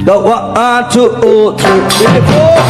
The 1, 2, 3, 4.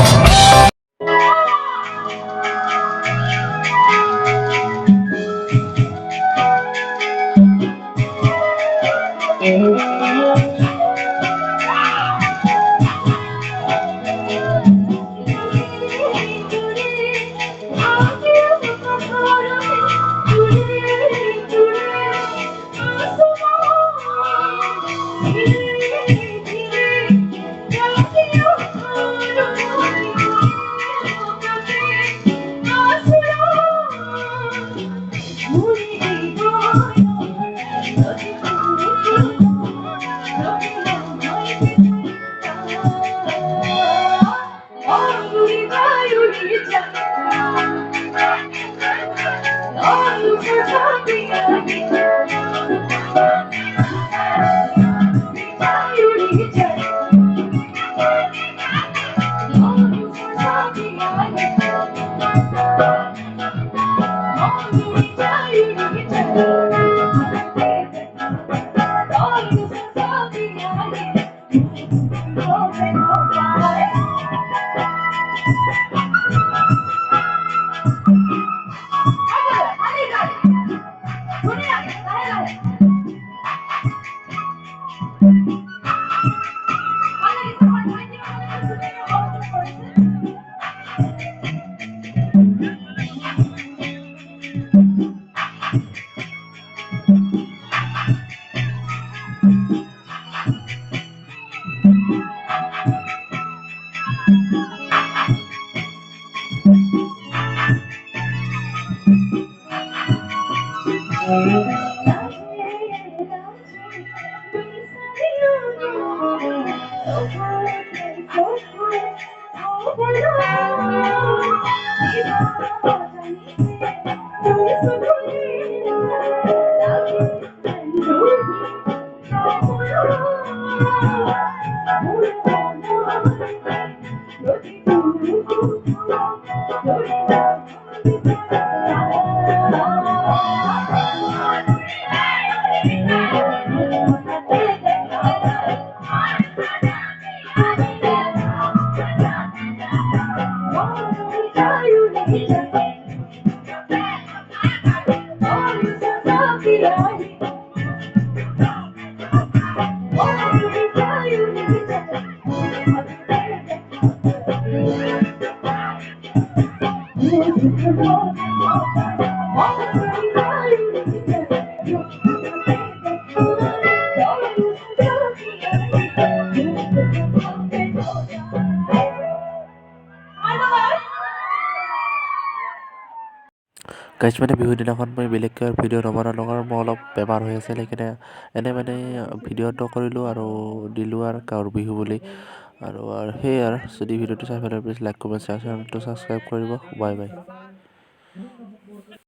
Guys মানে বিহুৰ দিনাখন মই বেলেগকৈ ভিডিঅ' নবনালোঁ কাৰণ মোৰ অলপ বেমাৰ হৈ আছিল সেইকাৰণে এনে মানে ভিডিঅ'টো কৰিলোঁ আৰু দিলোঁ আৰু গাঁৱৰ বিহু বুলি আৰু সেয়ে আৰু যদি ভিডিঅ'টো চাই পেলাই প্লিজ লাইক কমেণ্ট শ্বেয়াৰ চেনেলটো ছাবস্ক্ৰাইব কৰিব বাই বাই